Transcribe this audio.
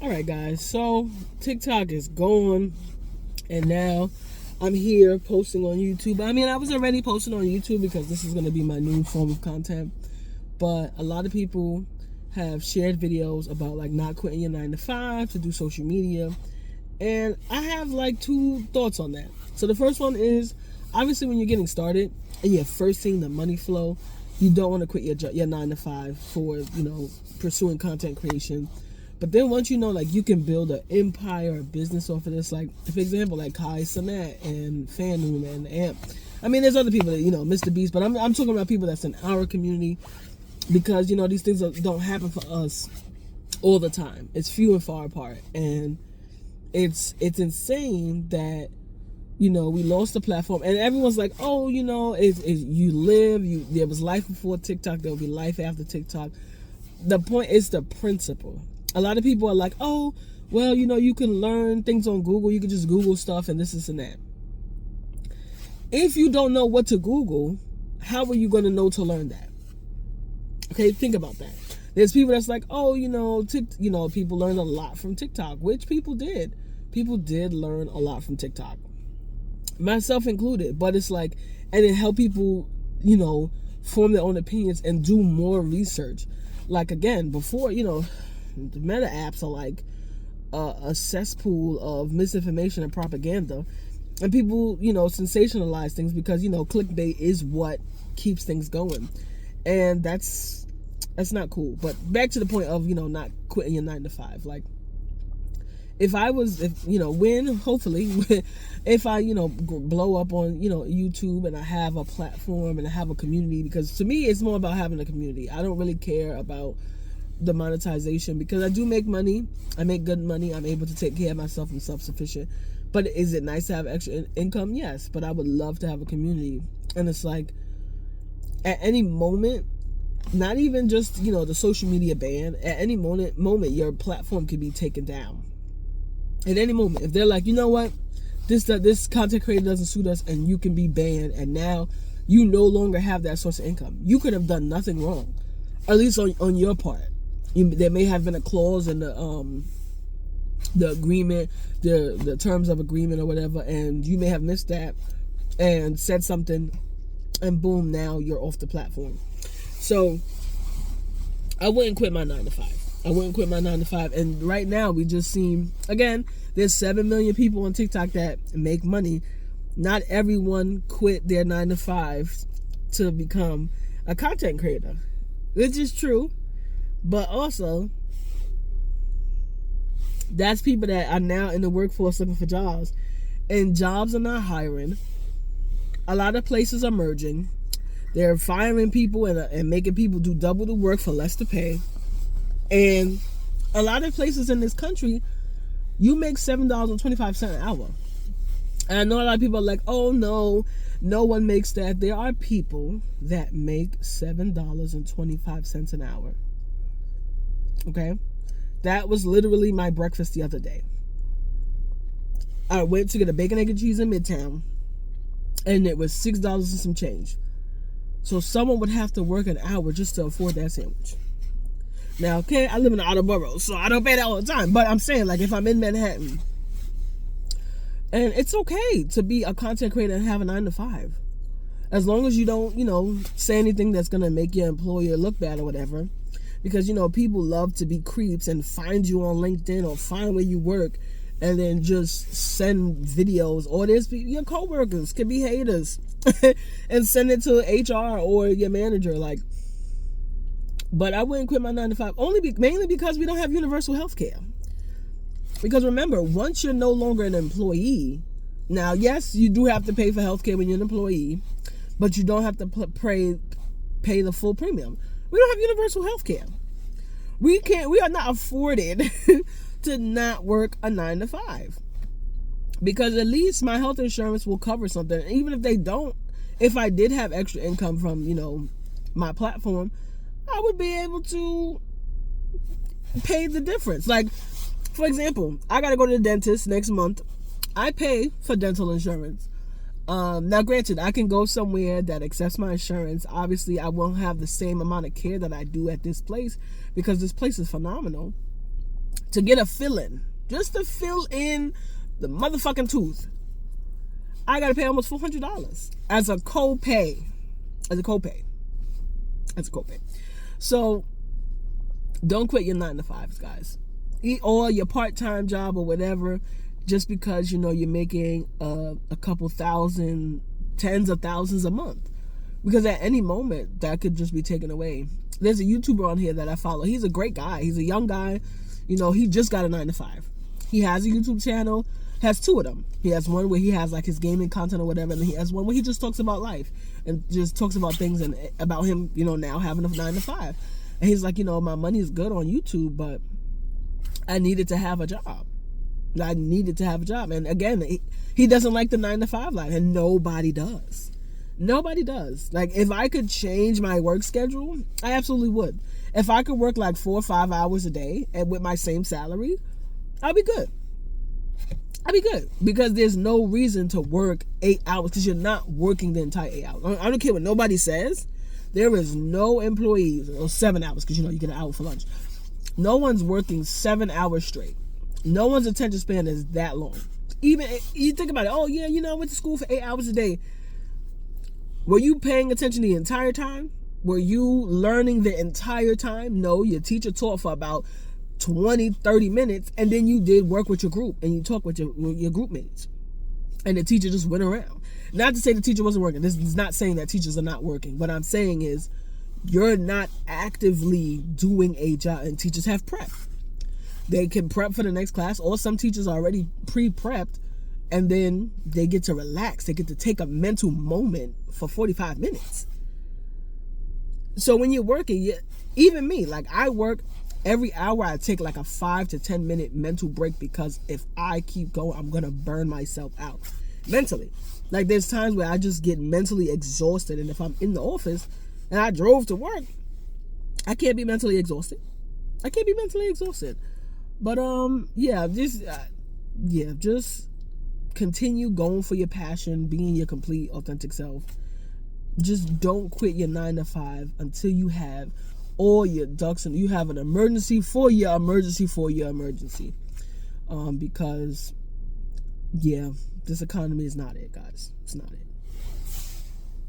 Alright, guys, so TikTok is gone, and now I'm here posting on YouTube. I mean, I was already posting on YouTube because this is going to be my new form of content, but a lot of people have shared videos about like not quitting your 9 to 5 to do social media, and I have like two thoughts on that. So the first one is, obviously when you're getting started and you're first seeing the money flow, you don't want to quit your 9 to 5 for, pursuing content creation. But then once you know, like, you can build an empire or business off of this, like, for example, like Kai Cenat and Fanum and Amp. I mean, there's other people that, Mr. Beast, but I'm talking about people that's in our community, because, these things don't happen for us all the time. It's few and far apart. And it's insane that, we lost the platform, and everyone's like, oh, there was life before TikTok, there will be life after TikTok. The point is the principle. A lot of people are like, oh, well, you can learn things on Google. You can just Google stuff and this and that. If you don't know what to Google, how are you going to know to learn that? Okay, think about that. There's people that's like, oh, people learned a lot from TikTok, which people did. People did learn a lot from TikTok, myself included. But it's like, and it helped people, form their own opinions and do more research. Like, again, before, the meta apps are like a cesspool of misinformation and propaganda, and people sensationalize things because clickbait is what keeps things going, and that's not cool. But back to the point of not quitting your 9 to 5. Like, if I blow up on YouTube, and I have a platform and I have a community, because to me it's more about having a community. I don't really care about the monetization, because I do make money. I make good money. I'm able to take care of myself. I'm self-sufficient. But is it nice to have extra income? Yes, but I would love to have a community. And it's like, at any moment, not even just the social media ban, at any moment your platform can be taken down. At any moment, if they're like, you know what, this content creator doesn't suit us, and you can be banned, and now you no longer have that source of income. You could have done nothing wrong, at least on your part. There may have been a clause in the agreement, the terms of agreement or whatever, and you may have missed that and said something, and boom, now you're off the platform. So I wouldn't quit my 9 to 5. I wouldn't quit my 9 to 5. And right now we just seen, again, there's 7 million people on TikTok that make money. Not everyone quit their 9 to 5 to become a content creator, which is true. But also, that's people that are now in the workforce looking for jobs, and jobs are not hiring. A lot of places are merging. They're firing people and making people do double the work for less to pay. And a lot of places in this country, you make $7.25 an hour. And I know a lot of people are like, oh no one makes that. There are people that make $7.25 an hour. Okay, that was literally my breakfast the other day. I went to get a bacon, egg, and cheese in Midtown, and it was $6 and some change. So someone would have to work an hour just to afford that sandwich. Now, okay, I live in the outer boroughs, so I don't pay that all the time. But I'm saying, like, if I'm in Manhattan, and it's okay to be a content creator and have a 9 to 5, as long as you don't, say anything that's gonna make your employer look bad or whatever. Because, people love to be creeps and find you on LinkedIn or find where you work and then just send videos. Or your coworkers can be haters and send it to HR or your manager. Like, but I wouldn't quit my 9 to 5 mainly because we don't have universal health care. Because remember, once you're no longer an employee, now, yes, you do have to pay for health care when you're an employee, but you don't have to pay the full premium. We don't have universal health care. We are not afforded to not work a 9 to 5. Because at least my health insurance will cover something. And even if they don't, if I did have extra income from, my platform, I would be able to pay the difference. Like, for example, I got to go to the dentist next month. I pay for dental insurance. Now, granted, I can go somewhere that accepts my insurance. Obviously, I won't have the same amount of care that I do at this place because this place is phenomenal. to get a fill-in, just to fill in the motherfucking tooth, I gotta pay almost $400 as a copay. So don't quit your 9 to 5s, guys, or your part-time job or whatever, just because you're making a couple thousand, tens of thousands a month, because at any moment that could just be taken away. There's a YouTuber on here that I follow. He's a great guy. He's a young guy. He just got a 9 to 5. He has a YouTube channel, has 2 of them. He has one where he has like his gaming content or whatever, and he has one where he just talks about life and just talks about things and about him, now having a 9 to 5. And he's like, my money is good on YouTube, but I needed to have a job. And again, he doesn't like the 9 to 5 life, and nobody does. Nobody does. Like, if I could change my work schedule, I absolutely would. If I could work like 4 or 5 hours a day and with my same salary, I'd be good. Because there's no reason to work 8 hours, because you're not working the entire 8 hours. I don't care what nobody says. There is no employees, or 7 hours, because you get an hour for lunch. No one's working 7 hours straight. No one's attention span is that long. Even you think about it, oh yeah, I went to school for 8 hours a day. Were you paying attention the entire time? Were you learning the entire time? No, your teacher taught for about 20, 30 minutes, and then you did work with your group, and you talked with your group mates. And the teacher just went around. Not to say the teacher wasn't working. This is not saying that teachers are not working. What I'm saying is you're not actively doing a job, and teachers have prep. They can prep for the next class, or some teachers are already pre-prepped, and then they get to relax. They get to take a mental moment for 45 minutes. So when you're working, even me, like I work every hour, I take like a 5 to 10 minute mental break, because if I keep going, I'm going to burn myself out mentally. Like there's times where I just get mentally exhausted, and if I'm in the office and I drove to work, I can't be mentally exhausted. But just continue going for your passion, being your complete authentic self. Just don't quit your 9 to 5 until you have all your ducks, and you have an emergency for your emergency. Because this economy is not it, guys. It's not it.